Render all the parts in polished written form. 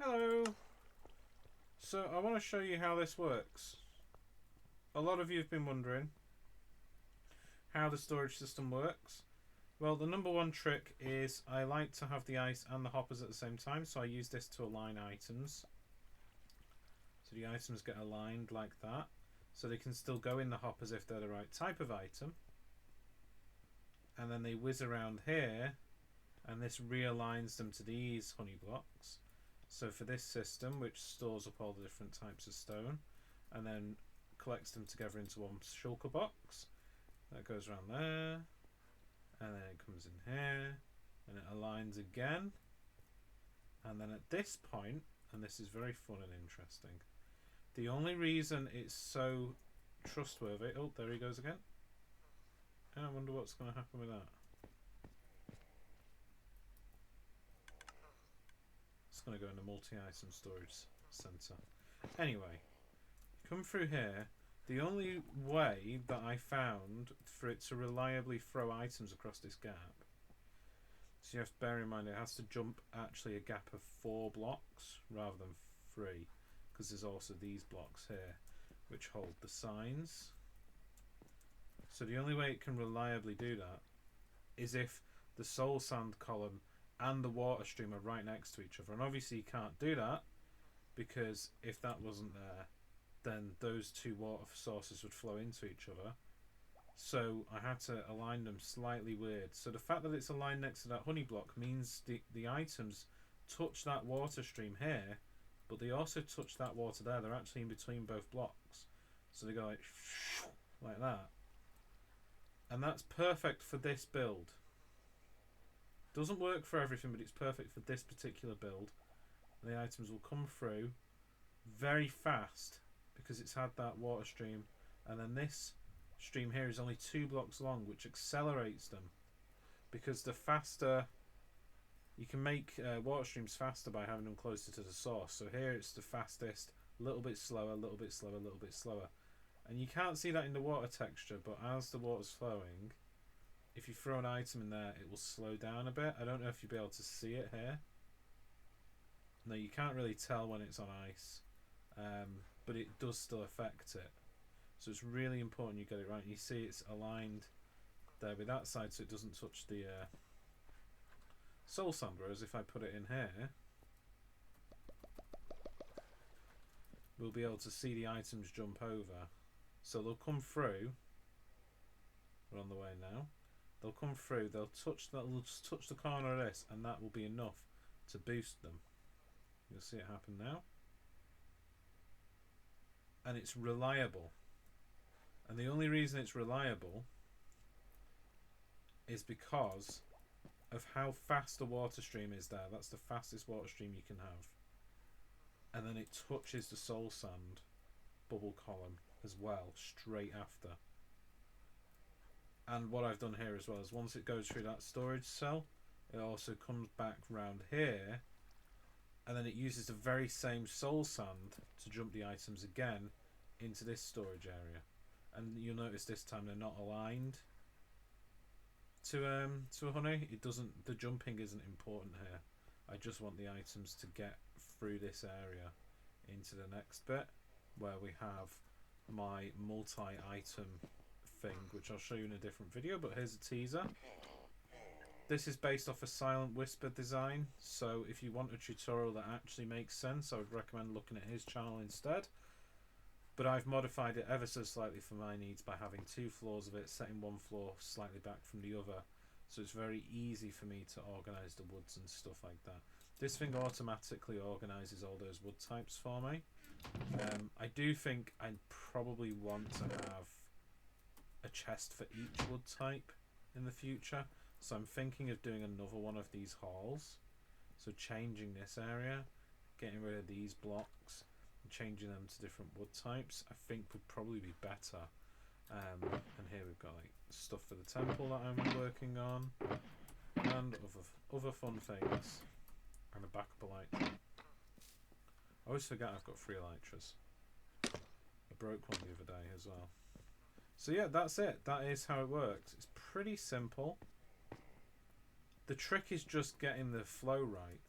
Hello! So I want to show you how this works. A lot of you have been wondering how the storage system works. Well, the number one trick is I like to have the ice and the hoppers at the same time, so I use this to align items. So the items get aligned like that, so they can still go in the hoppers if they're the right type of item. And then they whiz around here, and this realigns them to these honey blocks. So for this system, which stores up all the different types of stone and then collects them together into one shulker box, that goes around there, and then it comes in here and it aligns again. And then at this point, and this is very fun and interesting, the only reason it's so trustworthy, oh, there he goes again. I wonder what's going to happen with that. It's going to go in the multi-item storage center. Anyway, come through here. The only way that I found for it to reliably throw items across this gap, so you have to bear in mind it has to jump actually a gap of 4 blocks rather than 3, because there's also these blocks here which hold the signs. So the only way it can reliably do that is if the soul sand column and the water stream are right next to each other, and obviously you can't do that because if that wasn't there, then those two water sources would flow into each other. So I had to align them slightly weird. So the fact that it's aligned next to that honey block means the items touch that water stream here, but they also touch that water there. They're actually in between both blocks, so they go like that, and that's perfect for this build. Doesn't work for everything, but it's perfect for this particular build. The items will come through very fast because it's had that water stream, and then this stream here is only 2 blocks long, which accelerates them, because the faster you can make water streams faster by having them closer to the source. So here it's the fastest, a little bit slower, a little bit slower, a little bit slower, and you can't see that in the water texture, but as the water's flowing, if you throw an item in there, it will slow down a bit. I don't know if you'll be able to see it here. No, you can't really tell when it's on ice, but it does still affect it. So it's really important you get it right. You see it's aligned there with that side so it doesn't touch the soul sand, whereas if I put it in here, we'll be able to see the items jump over. So they'll come through. We're on the way now. They'll come through, they'll just touch the corner of this, and that will be enough to boost them. You'll see it happen now. And it's reliable. And the only reason it's reliable is because of how fast the water stream is there. That's the fastest water stream you can have. And then it touches the soul sand bubble column as well, straight after. And what I've done here as well is once it goes through that storage cell, it also comes back round here, and then it uses the very same soul sand to jump the items again into this storage area. And you'll notice this time they're not aligned to a honey. It doesn't. The jumping isn't important here. I just want the items to get through this area into the next bit where we have my multi-item thing, which I'll show you in a different video, but here's a teaser. This is based off a Silent Whisper design, so if you want a tutorial that actually makes sense, I would recommend looking at his channel instead. But I've modified it ever so slightly for my needs by having 2 floors of it, setting one floor slightly back from the other, so it's very easy for me to organise the woods and stuff like that. This thing automatically organises all those wood types for me. I do think I probably want to have a chest for each wood type in the future, so I'm thinking of doing another one of these halls, so changing this area, getting rid of these blocks and changing them to different wood types, I think would probably be better. And here we've got like stuff for the temple that I'm working on and other fun things, and a backup light. I always forget I've got 3 elytras. I broke one the other day as well. So yeah, that's it. That is how it works. It's pretty simple. The trick is just getting the flow right.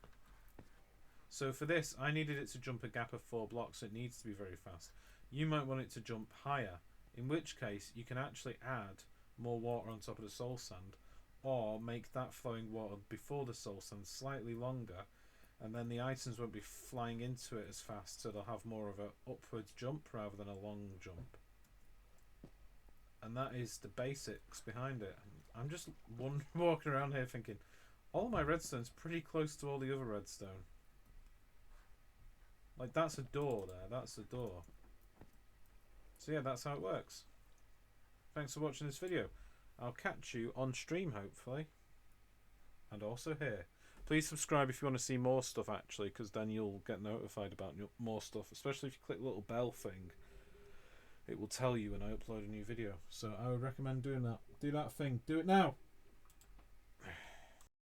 So for this, I needed it to jump a gap of 4 blocks, so it needs to be very fast. You might want it to jump higher, in which case you can actually add more water on top of the soul sand, or make that flowing water before the soul sand slightly longer, and then the items won't be flying into it as fast, so they'll have more of an upwards jump rather than a long jump. And that is the basics behind it. I'm just walking around here thinking, all my redstone's pretty close to all the other redstone. Like, that's a door there, that's a door. So yeah, that's how it works. Thanks for watching this video. I'll catch you on stream, hopefully. And also here. Please subscribe if you want to see more stuff, actually, because then you'll get notified about more stuff. Especially if you click the little bell thing. It will tell you when I upload a new video. So I would recommend doing that. Do that thing. Do it now!